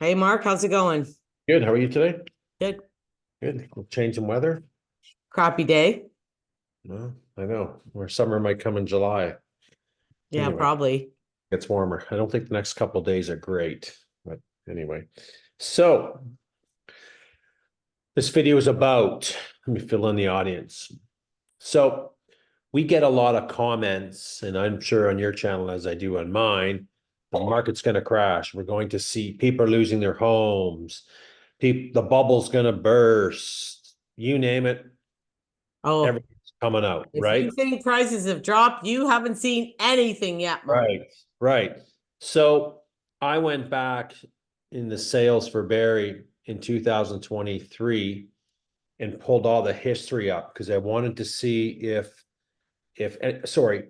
Hey Mark, how's it going? Good. How are you today? Good. Good. Change in weather? Crappy day. No, I know. Or summer might come in July. Yeah, Anyway, probably. it's warmer. I don't think the next couple of days are great, but anyway. So this video is about, let me fill in the audience. So we get a lot of comments, and I'm sure on your channel as I do on mine, the market's going to crash. We're going to see people are losing their homes. The bubble's going to burst. You name it, Oh, everything's coming out, if you right? think prices have dropped, you haven't seen anything yet, Mark. Right, right. So I went back in the sales for Barrie in 2023 and pulled all the history up because I wanted to see sorry,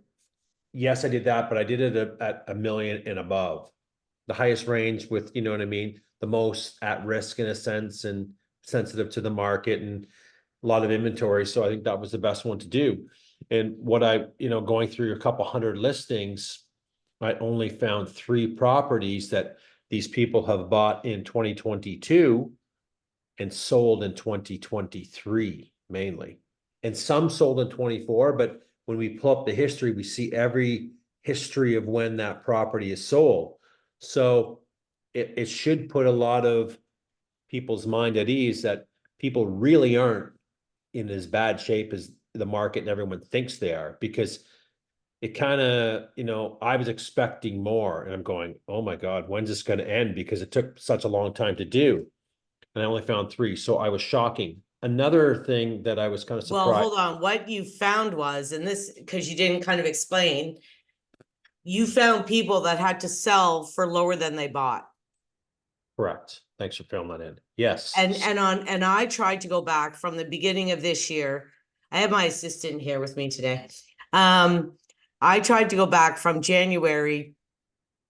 yes, I did that, but I did it at a million and above. The highest range with, you know what I mean, the most at risk in a sense and sensitive to the market and a lot of inventory. So I think that was the best one to do. And what going through a couple hundred listings, I only found 3 properties that these people have bought in 2022 and sold in 2023 mainly. And some sold in 24, but when we pull up the history, we see every history of when that property is sold. So it should put a lot of people's mind at ease that people really aren't in as bad shape as the market and everyone thinks they are, because it kind of, I was expecting more and I'm going, oh my God, when's this going to end? Because it took such a long time to do. And I only found 3. So I was shocking. Another thing that I was kind of Well, surprised. hold on. What you found was, and this, because you didn't kind of explain, you found people that had to sell for lower than they bought. Correct. Thanks for filling that in. Yes. And I tried to go back from the beginning of this year. I have my assistant here with me today. I tried to go back from January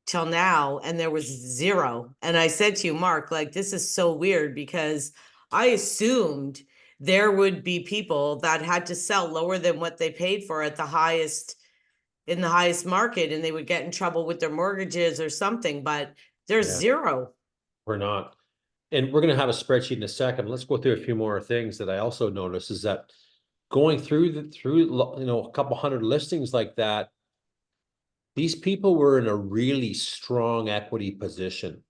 till now, and there was zero. And I said to you, Mark, like, this is so weird because I assumed there would be people that had to sell lower than what they paid for at the highest in the highest market, and they would get in trouble with their mortgages or something, but there's Yeah, zero. we're not. And we're going to have a spreadsheet in a second. Let's go through a few more things that I also noticed is that going through a couple hundred listings like that, these people were in a really strong equity position.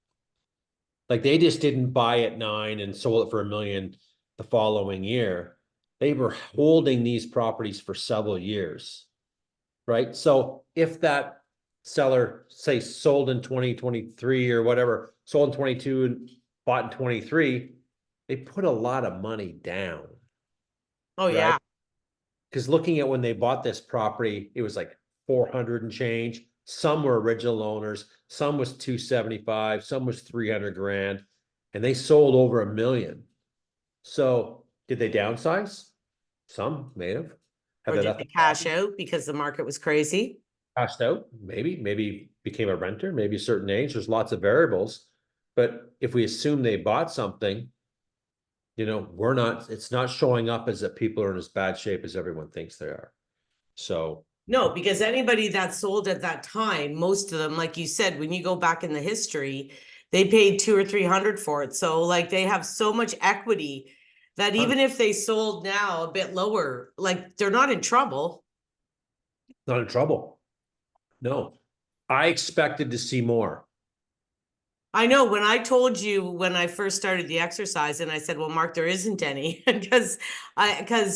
Like they just didn't buy at 9 and sold it for a million the following year. They were holding these properties for several years, right? So if that seller, say, sold in 2023 or whatever, sold in 22 and bought in 23, they put a lot of money down, Oh right? yeah. Because looking at when they bought this property, it was like 400 and change. Some were original owners, some was 275, some was 300 grand, and they sold over a million. So did they downsize? Some may have. Have Or they did left they the cash property? out because the market was crazy? Passed out? Maybe became a renter, maybe a certain age. There's lots of variables. But if we assume they bought something, it's not showing up as that people are in as bad shape as everyone thinks they are. So No, because anybody that sold at that time, most of them, like you said, when you go back in the history, they paid 200 or 300 for it. So like they have so much equity that even if they sold now a bit lower, like they're not in trouble. not in trouble. No, I expected to see more. I know when I told you when I first started the exercise, and I said, "Well, Mark, there isn't any," because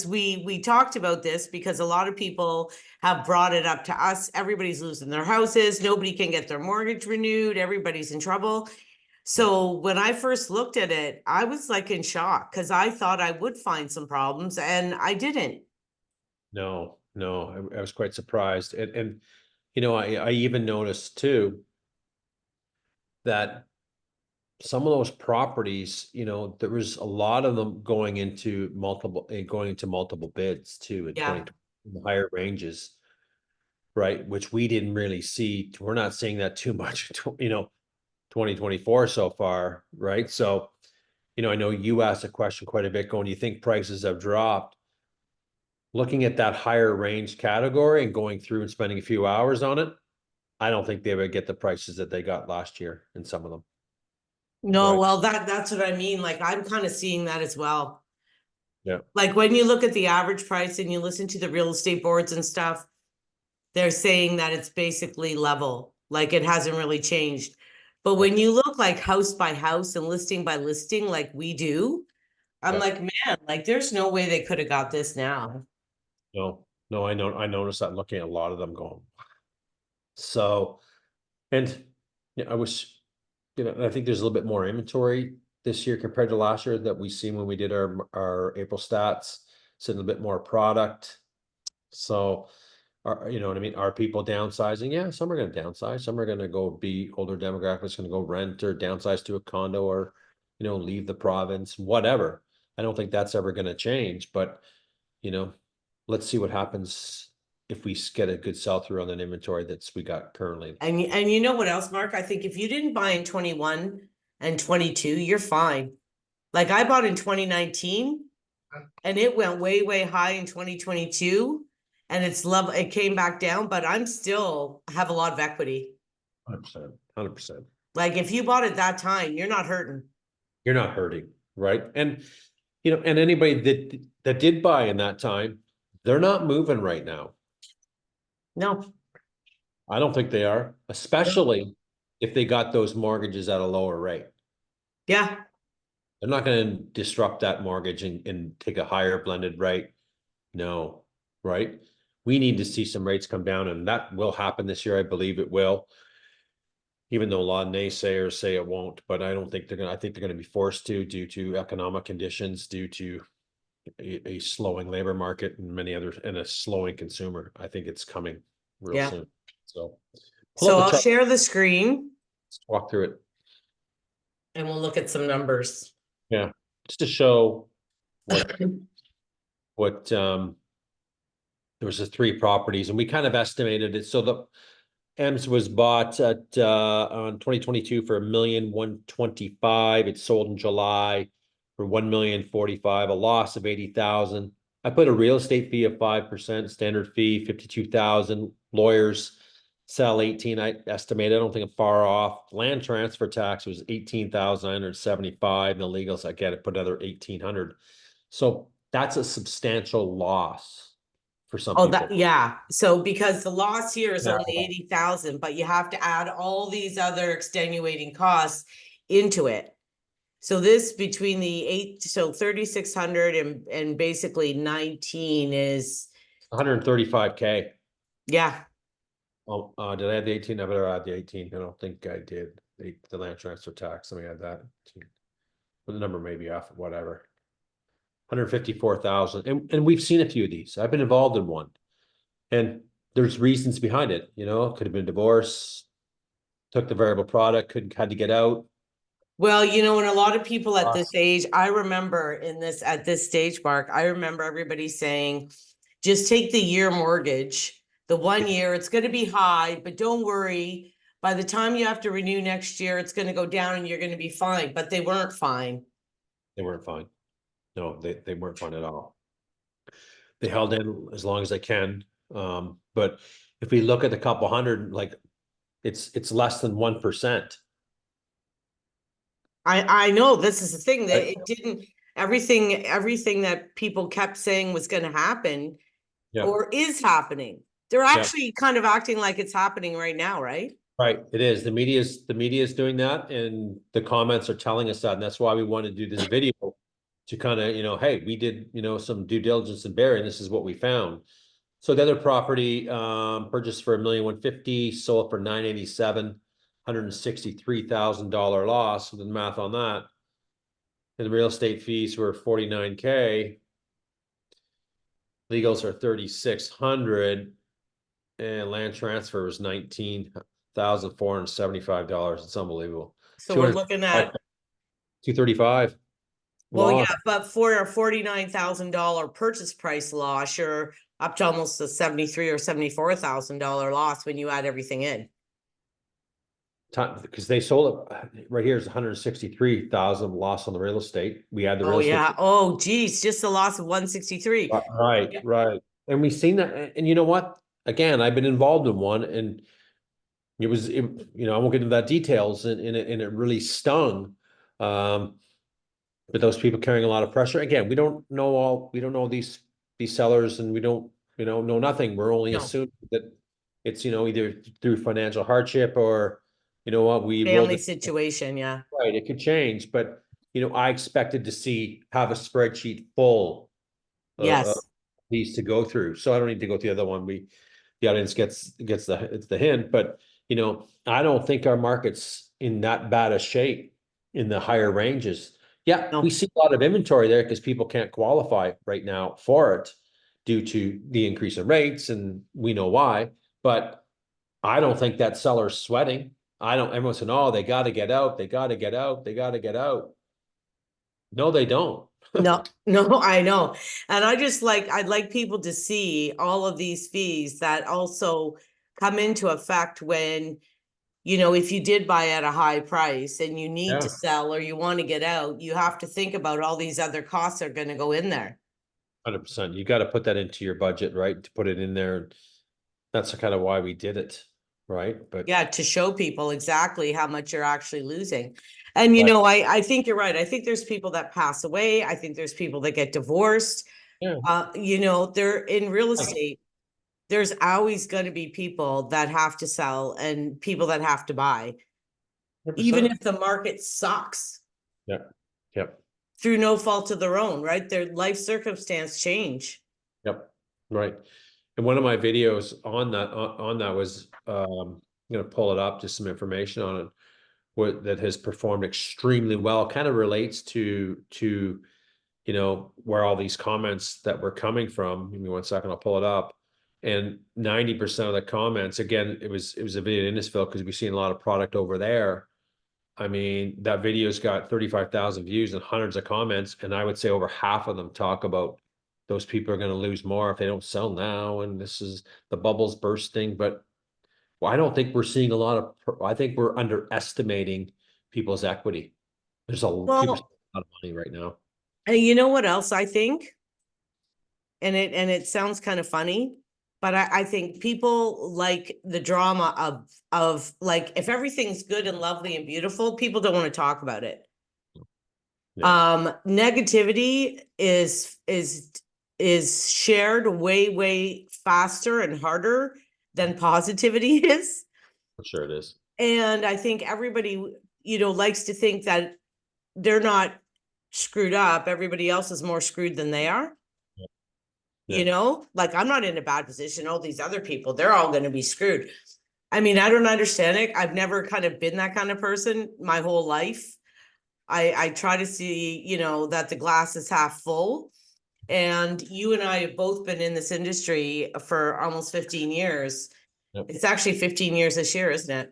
we talked about this because a lot of people have brought it up to us. Everybody's losing their houses. Nobody can get their mortgage renewed. Everybody's in trouble. So when I first looked at it, I was like in shock because I thought I would find some problems, and I didn't. No, I was quite surprised. And I even noticed too that some of those properties, there was a lot of them going into multiple bids too in Yeah. 2020, in the higher ranges, right? Which we didn't really see. We're not seeing that too much, 2024 so far, right? So, I know you asked a question quite a bit going, do you think prices have dropped? Looking at that higher range category and going through and spending a few hours on it, I don't think they would get the prices that they got last year in some of them. No, Right. well, that's what I mean. Like, I'm kind of seeing that as well. Yeah. Like, when you look at the average price and you listen to the real estate boards and stuff, they're saying that it's basically level, like it hasn't really changed. But Yeah. when you look like house by house and listing by listing, like we do, I'm Yeah. like, man, like there's no way they could have got this now. No, no, I know. I noticed that looking at a lot of them going. So, and yeah, I was, I think there's a little bit more inventory this year compared to last year that we seen when we did our April stats. So a little bit more product. So, you know what I mean? Are people downsizing? Yeah, some are going to downsize. Some are going to go be older demographics, going to go rent or downsize to a condo or, leave the province, whatever. I don't think that's ever going to change, but, you know, let's see what happens if we get a good sell through on an inventory that's we got currently. And you know what else, Mark? I think if you didn't buy in 21 and 22, you're fine. Like I bought in 2019 and it went way, way high in 2022 and it came back down, but I'm still have a lot of equity. 100%, 100%. Like if you bought at that time, you're not hurting. You're not hurting, right? And and anybody that did buy in that time, they're not moving right now. No. I don't think they are, especially if they got those mortgages at a lower rate. Yeah. They're not going to disrupt that mortgage and take a higher blended rate. No, right? We need to see some rates come down, and that will happen this year. I believe it will, even though a lot of naysayers say it won't. But I don't think they're going to. I think they're going to be forced to due to economic conditions, due to a slowing labor market and many others, and a slowing consumer. I think it's coming real Yeah. soon. So pull So up the I'll chart. share the screen Let's walk through it. and we'll look at some numbers. Yeah, just to show what there was the 3 properties, and we kind of estimated it. So the Ems was bought at on 2022 for $1,125,000. It sold in July for $1,045,000, a loss of 80,000. I put a real estate fee of 5%, standard fee 52,000. Lawyers sell 18. I estimate. I don't think I'm far off. Land transfer tax was 18,975. And the legals, I get it, put another 1,800. So that's a substantial loss for some Oh, people. yeah. So because the loss here is Yeah. only 80,000, but you have to add all these other extenuating costs into it. So this between so 3,600 and basically 19 is, 135K. yeah. Oh, did I add the 18? I better add the 18. I don't think I did. The land transfer tax. Let me add that. But the number may be off, whatever. 154,000. And we've seen a few of these. I've been involved in one. And there's reasons behind it. It could have been divorce, took the variable product, had to get out. Well, and a lot of people at this age, I remember at this stage, Mark, I remember everybody saying, just take the year mortgage, the 1 year, it's going to be high, but don't worry. By the time you have to renew next year, it's going to go down and you're going to be fine. But they weren't fine. They weren't fine. No, they weren't fine at all. They held in as long as they can. But if we look at the couple hundred, like it's less than 1%. I know this is the thing that Right. it didn't, everything that people kept saying was going to happen Yeah. or is happening. They're actually kind of acting like it's happening right now, right? Right, it is. The media is doing that, and the comments are telling us that, and that's why we want to do this video to kind of, hey, we did, some due diligence in Barrie, and this is what we found. So the other property purchased for $1,150,000, sold for $987,000, $163,000 loss. With the math on that, and the real estate fees were $49K. Legals are $3,600, and land transfer was $19,475. It's unbelievable. So we're looking at, 235. well, Loss. yeah, but for a $49,000 purchase price loss, you're up to almost a $73,000 or $74,000 loss when you add everything in. Because they sold it right here is 163,000 loss on the real estate. We had the real Oh, estate. yeah. Oh, geez, just a loss of 163. Right, right. And we've seen that. And you know what? Again, I've been involved in one, and I won't get into that details, and it really stung. But those people carrying a lot of pressure, again, we don't know these sellers, and we don't, know nothing. We're only No, assuming that it's, either through financial hardship or, we rolled family it. situation, yeah. Right, it could change, but I expected to have a spreadsheet full of Yes. these to go through. So I don't need to go through the other one. The audience gets the hint, but I don't think our market's in that bad a shape in the higher ranges. Yeah, we No, see a lot of inventory there because people can't qualify right now for it due to the increase in rates, and we know why. But I don't think that seller's sweating. I don't. Everyone's saying, "Oh, they got to get out. They got to get out. They got to get out." No, they don't. no, no, I know. And I'd like people to see all of these fees that also come into effect when, if you did buy at a high price and you need to Yeah, sell or you want to get out, you have to think about all these other costs that are going to go in there. 100%. You got to put that into your budget, right? To put it in there. That's kind of why we did it, right? But Yeah, to show people exactly how much you're actually losing. And right. I think you're right. I think there's people that pass away. I think there's people that get divorced. Yeah. They're in real estate. There's always going to be people that have to sell and people that have to buy, even 100%. if the market sucks Yeah. Yep. through no fault of their own, right? Their life circumstance change. Yep. Right. And one of my videos on that was I'm gonna pull it up, just some information on it, that has performed extremely well. Kind of relates to where all these comments that were coming from. Give me 1 second, I'll pull it up. And 90% of the comments, again, it was a video in Innisfil because we've seen a lot of product over there. I mean, that video's got 35,000 views and hundreds of comments, and I would say over half of them talk about those people are going to lose more if they don't sell now, and this is the bubble's bursting. But I don't think we're seeing a lot of. I think we're underestimating people's equity. People Well, spend a lot of money right now. and you know what else I think? And it sounds kind of funny, but I think people like the drama of like if everything's good and lovely and beautiful, people don't want to talk about it. Yeah, Negativity is shared way faster and harder than positivity is. for sure it is. And I think everybody, likes to think that they're not screwed up. Everybody else is more screwed than they are. Yeah, Like I'm not in a bad position. All these other people, they're all going to be screwed. I mean, I don't understand it. I've never kind of been that kind of person my whole life. I try to see, that the glass is half full. And you and I have both been in this industry for almost 15 years. yep, It's actually 15 years this year, isn't it?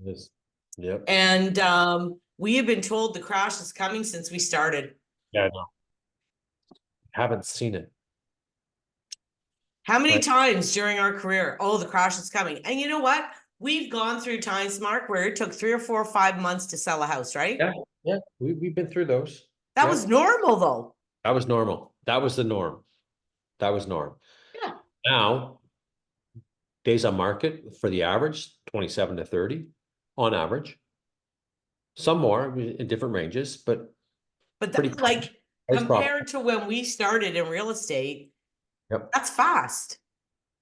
it is. Yep. And we have been told the crash is coming since we started. Yeah, I know. Haven't seen it. How many Right. times during our career? Oh, the crash is coming. And you know what? We've gone through times, Mark, where it took 3 or 4 or 5 months to sell a house, right? Yeah, yeah. We've been through those. That was Yep. normal though. That was normal. That was the norm. That was norm. Yeah. Now, days on market for the average, 27 to 30 on average. Some more in different ranges, but But pretty like price profit. compared to when we started in real estate, Yep, that's fast.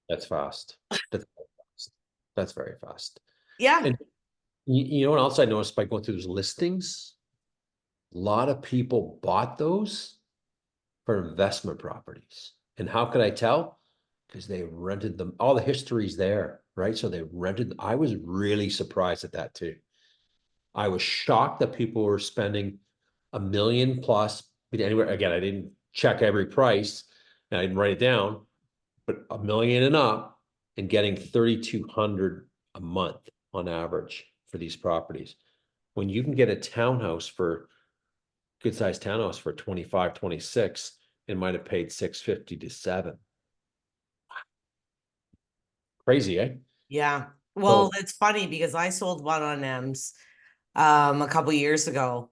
that's fast. That's very fast. That's very fast. Yeah. And you know what else I noticed by going through those listings? A lot of people bought those for investment properties. And how could I tell? Because they rented them. All the history's there, right? So they rented. I was really surprised at that too. I was shocked that people were spending $1 million plus. Anywhere again, I didn't check every price and I didn't write it down, but $1 million and up, and getting 3,200 a month on average for these properties. When you can get a townhouse for good sized townhouse for 25, 26, it might have paid 650 to 7. Crazy, eh? Yeah. Well, So it's funny because I sold one on M's a couple years ago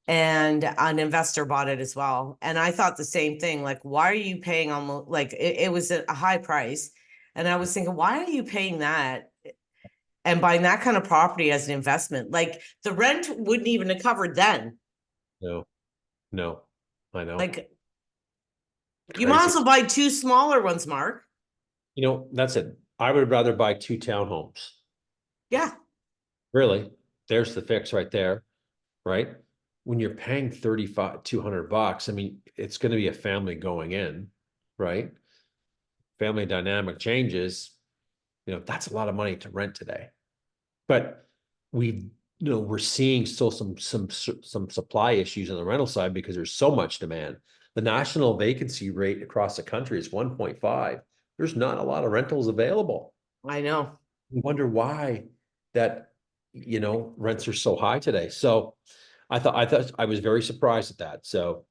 and an investor bought it as well. And I thought the same thing, like, why are you paying almost like it was a high price? And I was thinking, why are you paying that and buying that kind of property as an investment? Like the rent wouldn't even have covered then. No, no, I know. Like, you might Crazy. as well buy two smaller ones, Mark. You know, that's it. I would rather buy 2 townhomes. Yeah, Really, there's the fix right there, right? When you're paying 35, $200, I mean, it's gonna be a family going in, right? Family dynamic changes, you know, that's a lot of money to rent today. But we're seeing still some supply issues on the rental side because there's so much demand. The national vacancy rate across the country is 1.5. There's not a lot of rentals available. I know. We wonder why that, rents are so high today. So I thought I was very surprised at that. So,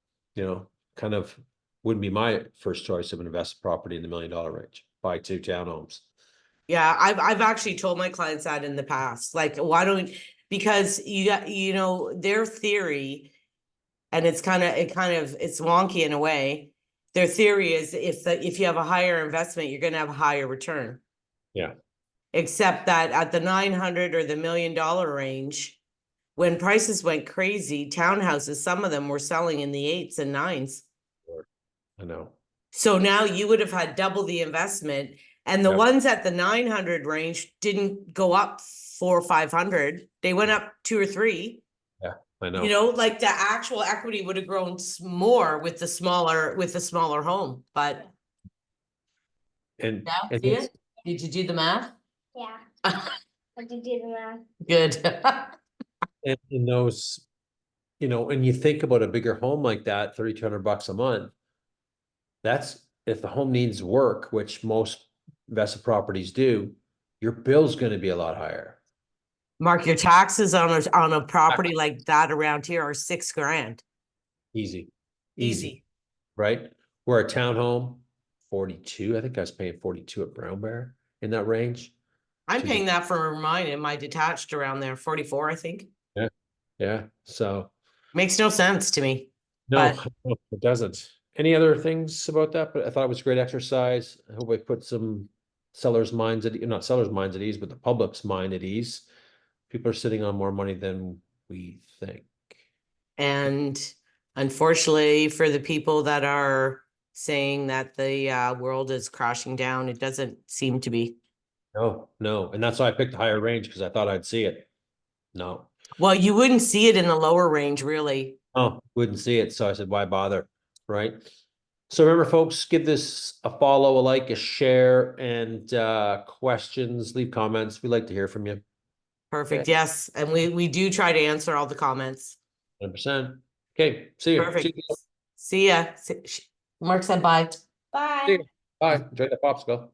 kind of wouldn't be my first choice of an investment property in the $1 million range. Buy 2 townhomes. Yeah, I've actually told my clients that in the past. Like, why don't, because you got, their theory, and it's it's wonky in a way. Their theory is if you have a higher investment, you're gonna have a higher return. Yeah. Except that at the 900 or the $1 million range, when prices went crazy, townhouses, some of them were selling in the 8s and 9s. I know. So now you would have had double the investment, and the Yep. ones at the 900 range didn't go up 400 or 500. They went up 2 or 3. Yeah, I know. Like the actual equity would have grown more with the smaller home. But And yeah, and see it's, it? Did you do the math? Yeah, I did do the math. Good. and in those, when you think about a bigger home like that, $3,200 a month, that's if the home needs work, which most investor properties do, your bill's going to be a lot higher. Mark, your taxes on a property like that around here are $6,000. Easy. Easy. Right? Where a townhome, 42, I think I was paying 42 at Brown Bear, in that range. I'm paying that for mine in my detached around there, 44, I think. Yeah. So Makes no sense to me. no, But it doesn't. Any other things about that? But I thought it was a great exercise. I hope I put some sellers' minds at, not sellers' minds at ease, but the public's mind at ease. People are sitting on more money than we think. and unfortunately for the people that are saying that the world is crashing down, it doesn't seem to be. No. And that's why I picked a higher range, because I thought I'd see it. No. Well, you wouldn't see it in the lower range, really. Oh, wouldn't see it. So I said, why bother? Right. So remember, folks, give this a follow, a like, a share, and questions, leave comments. We'd like to hear from you. Perfect. Okay. Yes. And we do try to answer all the comments. 100%. Okay. See you. Perfect. See ya. Mark said bye. Bye. See you. Bye. Enjoy the popsicle.